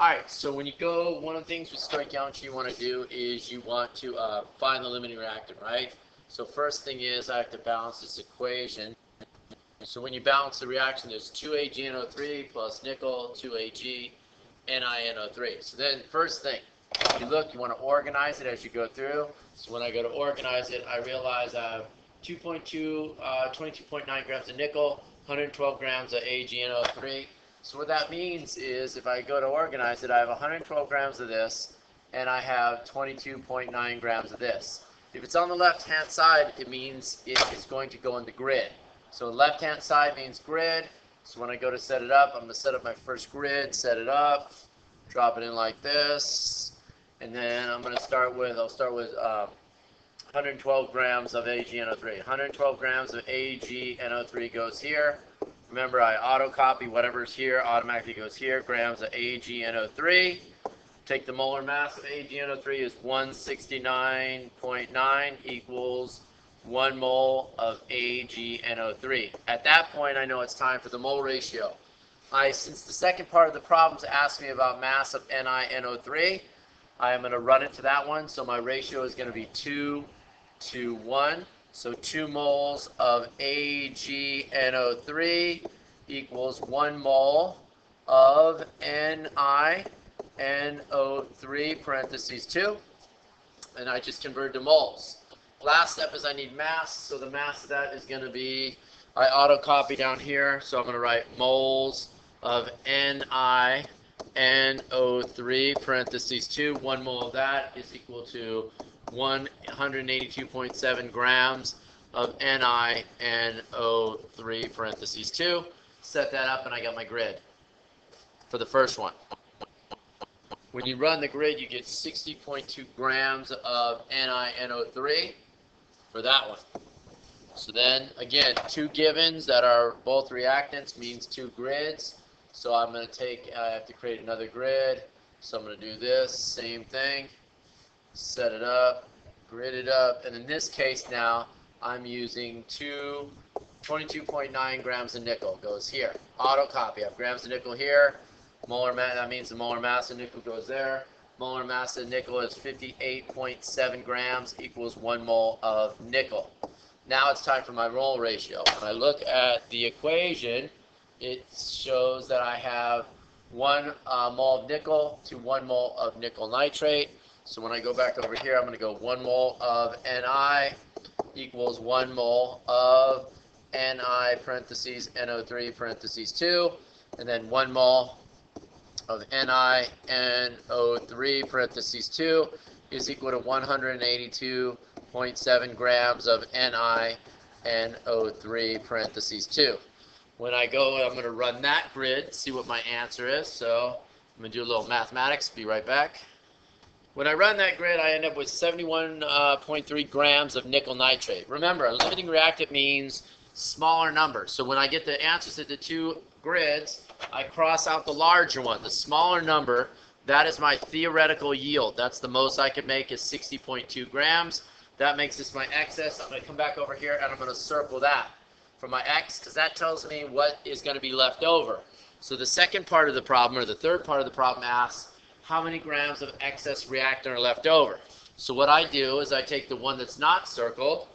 Alright, so when you go, one of the things with stoichiometry you want to do is you want to find the limiting reactant, right? So first thing is I have to balance this equation. So when you balance the reaction, there's 2AgNO3 plus nickel, 2Ag NiNO3. So then first thing, you look, you want to organize it as you go through. So when I go to organize it, I realize I have 22.9 grams of nickel, 112 grams of AgNO3. So what that means is if I go to organize it, I have 112 grams of this, and I have 22.9 grams of this. If it's on the left-hand side, it means it is going to go in the grid. So left-hand side means grid. So when I go to set it up, I'm going to set up my first grid, set it up, drop it in like this, and then I'm going to start with, 112 grams of AgNO3. 112 grams of AgNO3 goes here. Remember, I auto-copy whatever's here, automatically goes here. Grams of AgNO3. Take the molar mass of AgNO3 is 169.9 equals 1 mole of AgNO3. At that point, I know it's time for the mole ratio. Since the second part of the problem asked me about mass of NiNO3, I am going to run it to that one. So my ratio is going to be 2 to 1. So 2 moles of AgNO3 equals 1 mole of NiNO3 parentheses 2. And I just convert to moles. Last step is I need mass. So the mass of that is going to be, I auto-copy down here. So I'm going to write moles of NiNO3 parentheses 2. 1 mole of that is equal to 182.7 grams of NiNO3 parentheses 2. Set that up and I got my grid for the first one. When you run the grid, you get 60.2 grams of NiNO3 for that one. So then, again, 2 givens that are both reactants means 2 grids. So I'm going to take, I have to create another grid. So I'm going to do this, same thing. Set it up, grid it up, and in this case now I'm using 22.9 grams of nickel goes here. Auto copy. I have grams of nickel here. Molar mass, that means the molar mass of nickel goes there. Molar mass of nickel is 58.7 grams equals 1 mole of nickel. Now it's time for my mole ratio. When I look at the equation, it shows that I have 1 mole of nickel to 1 mole of nickel nitrate. So when I go back over here, I'm going to go 1 mole of Ni equals 1 mole of Ni parentheses NO3 parentheses 2, and then 1 mole of NiNO3 parentheses 2 is equal to 182.7 grams of NiNO3 parentheses 2. When I go, I'm going to run that grid, see what my answer is. So I'm going to do a little mathematics. Be right back. When I run that grid, I end up with 71.3 grams of nickel nitrate. Remember, a limiting reactant means smaller numbers. So when I get the answers to the 2 grids, I cross out the larger one. The smaller number, that is my theoretical yield. That's the most I could make is 60.2 grams. That makes this my excess. I'm going to come back over here and I'm going to circle that for my X because that tells me what is going to be left over. So the second part of the problem, or the third part of the problem, asks how many grams of excess reactant are left over. So what I do is I take the one that's not circled,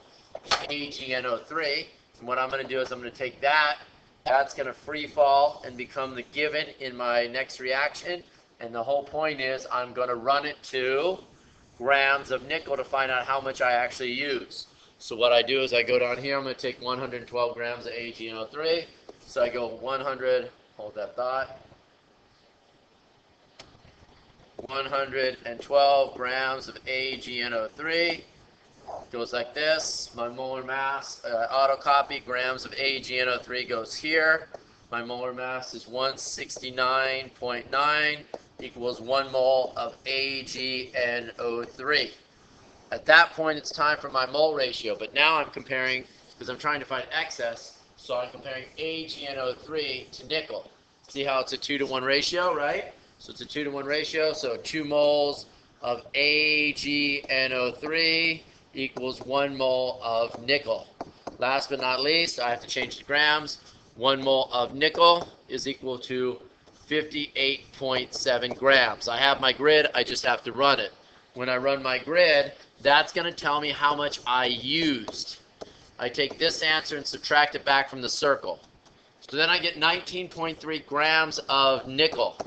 AgNO3, and what I'm going to do is I'm going to take that. That's going to free fall and become the given in my next reaction. And the whole point is I'm going to run it to grams of nickel to find out how much I actually use. So what I do is I go down here. I'm going to take 112 grams of AgNO3. So I go 100, hold that thought. 112 grams of AgNO3 goes like this. My molar mass, auto copy, grams of AgNO3 goes here. My molar mass is 169.9 equals 1 mole of AgNO3. At that point, it's time for my mole ratio. But now I'm comparing, because I'm trying to find excess, so I'm comparing AgNO3 to nickel. See how it's a 2 to 1 ratio, right? So it's a 2 to 1 ratio, so 2 moles of AgNO3 equals 1 mole of nickel. Last but not least, I have to change the grams. 1 mole of nickel is equal to 58.7 grams. I have my grid, I just have to run it. When I run my grid, that's going to tell me how much I used. I take this answer and subtract it back from the circle. So then I get 19.3 grams of nickel.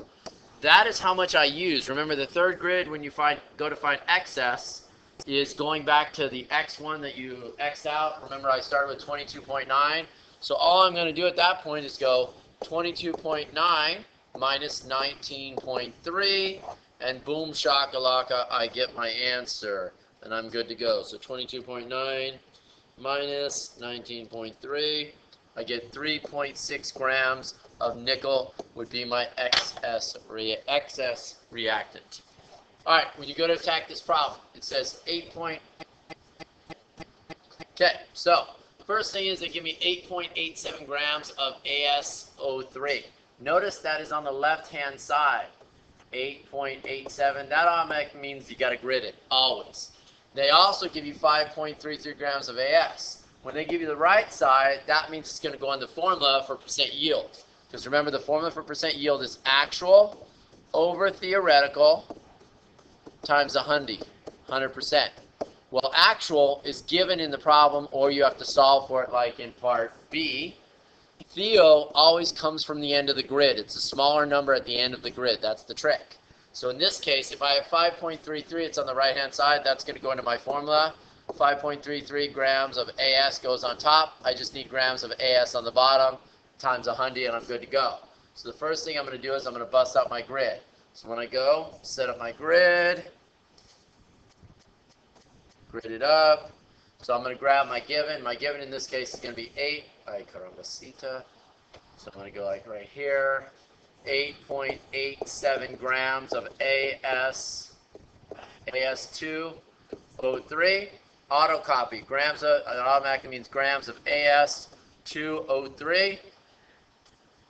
That is how much I use. Remember, the third grid, when you go to find excess, is going back to the x1 that you x'd out. Remember, I started with 22.9. So all I'm going to do at that point is go 22.9 minus 19.3, and boom shakalaka, I get my answer, and I'm good to go. So 22.9 minus 19.3, I get 3.6 grams of nickel would be my excess reactant. All right, when you go to attack this problem, it says 8. Okay, so first thing is they give me 8.87 grams of ASO3. Notice that is on the left-hand side. 8.87. That automatically means you got to grid it, always. They also give you 5.33 grams of AS. When they give you the right side, that means it's going to go on the formula for percent yield. Because remember, the formula for percent yield is actual over theoretical times 100%. Well, actual is given in the problem, or you have to solve for it like in part B. Theo always comes from the end of the grid. It's a smaller number at the end of the grid. That's the trick. So in this case, if I have 5.33, it's on the right-hand side. That's going to go into my formula. 5.33 grams of AS goes on top. I just need grams of AS on the bottom times 100, and I'm good to go. So the first thing I'm going to do is I'm going to bust out my grid. So when I go, set up my grid, grid it up. So I'm going to grab my given. My given in this case is going to be 8. Ay, carambasita. So I'm going to go like right here. 8.87 grams of AS2O3. Auto copy. Grams of, it automatically means grams of AS2O3.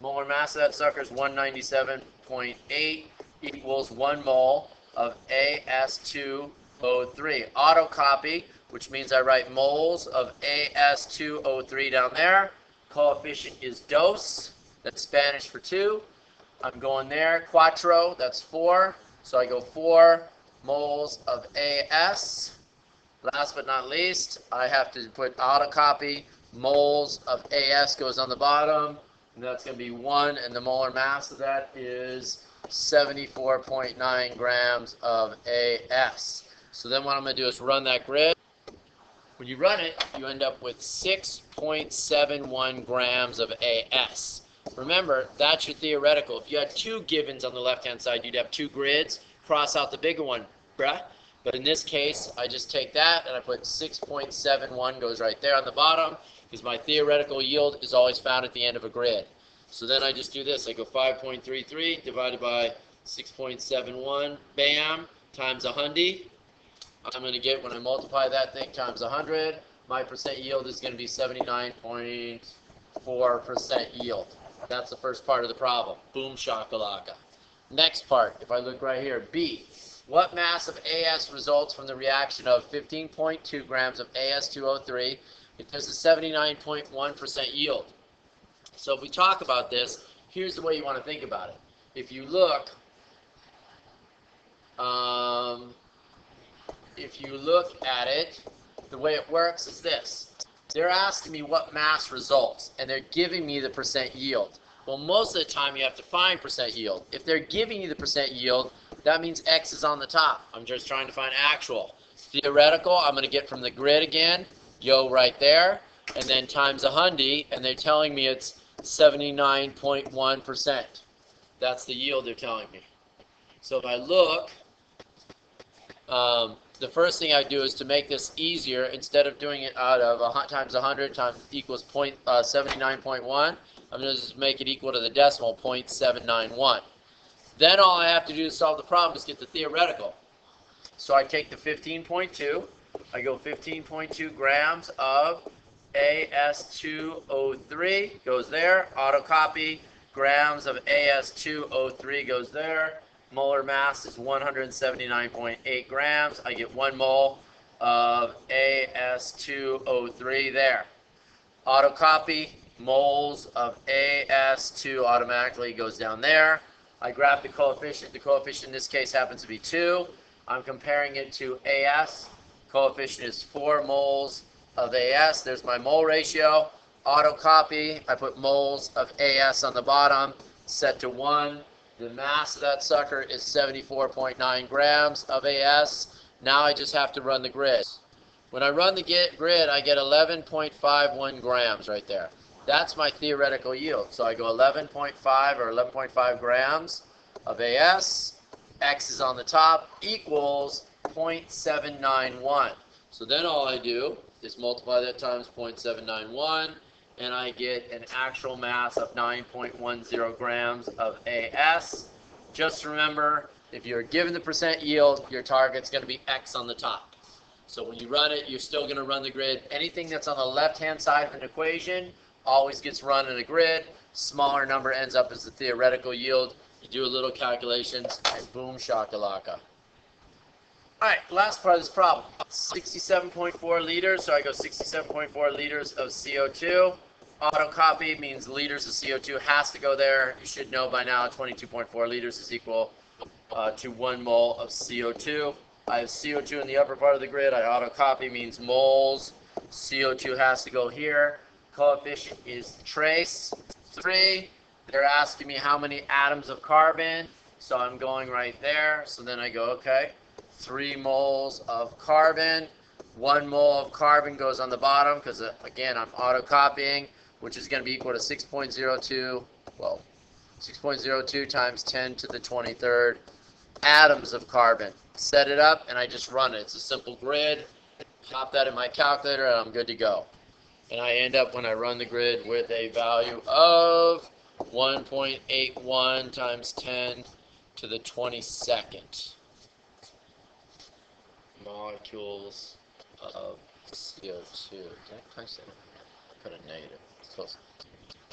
Molar mass of that sucker is 197.8 equals 1 mole of AS2O3. Auto copy, which means I write moles of AS2O3 down there. Coefficient is dos. That's Spanish for 2. I'm going there. Cuatro, that's 4. So I go 4 moles of AS. Last but not least, I have to put auto copy. Moles of AS goes on the bottom. And that's going to be 1. And the molar mass of that is 74.9 grams of AS. So then what I'm going to do is run that grid. When you run it, you end up with 6.71 grams of AS. Remember, that's your theoretical. If you had 2 givens on the left-hand side, you'd have 2 grids. Cross out the bigger one, bruh. But in this case, I just take that and I put 6.71 goes right there on the bottom, because my theoretical yield is always found at the end of a grid. So then I just do this. I go 5.33 divided by 6.71, bam, times 100. I'm going to get, when I multiply that thing times 100, my percent yield is going to be 79.4% yield. That's the first part of the problem. Boom shakalaka. Next part, if I look right here, B. What mass of AS results from the reaction of 15.2 grams of AS2O3? It does a 79.1% yield. So if we talk about this, here's the way you want to think about it. If you look, at it, the way it works is this. They're asking me what mass results, and they're giving me the percent yield. Well, most of the time you have to find percent yield. If they're giving you the percent yield, that means X is on the top. I'm just trying to find actual. Theoretical, I'm going to get from the grid again, right there, and then times 100, and they're telling me it's 79.1%. That's the yield they're telling me. So if I look, the first thing I do is to make this easier, instead of doing it out of times 100 times equals 79.1, I'm going to just make it equal to the decimal, 0.791. Then all I have to do to solve the problem is get the theoretical. So I take the 15.2, I go 15.2 grams of AS2O3 goes there, auto copy, grams of AS2O3 goes there, molar mass is 179.8 grams, I get 1 mole of AS2O3 there. Auto copy, moles of AS2 automatically goes down there. I grab the coefficient. The coefficient in this case happens to be 2. I'm comparing it to AS. Coefficient is 4 moles of AS. There's my mole ratio. Auto copy. I put moles of AS on the bottom. Set to 1. The mass of that sucker is 74.9 grams of AS. Now I just have to run the grid. When I run the grid, I get 11.51 grams right there. That's my theoretical yield. So I go 11.5 or 11.5 grams of AS. X is on the top, equals 0.791. So then all I do is multiply that times 0.791, and I get an actual mass of 9.10 grams of AS. Just remember, if you're given the percent yield, your target's going to be X on the top. So when you run it, you're still going to run the grid. Anything that's on the left-hand side of an equation always gets run in a grid. Smaller number ends up as the theoretical yield. You do a little calculations, and boom shakalaka. All right, last part of this problem. 67.4 liters, so I go 67.4 liters of CO2. Auto copy means liters of CO2 has to go there. You should know by now 22.4 liters is equal to 1 mole of CO2. I have CO2 in the upper part of the grid. I auto copy means moles. CO2 has to go here. Coefficient is trace 3. They're asking me how many atoms of carbon, so I'm going right there. So then I go, okay, 3 moles of carbon. 1 mole of carbon goes on the bottom because, again, I'm auto-copying, which is going to be equal to 6.02, well, 6.02 times 10 to the 23rd atoms of carbon. Set it up, and I just run it. It's a simple grid. Pop that in my calculator, and I'm good to go. And I end up, when I run the grid, with a value of 1.81 times 10 to the 22nd molecules of CO2. Did I place it? Put a negative. It's close.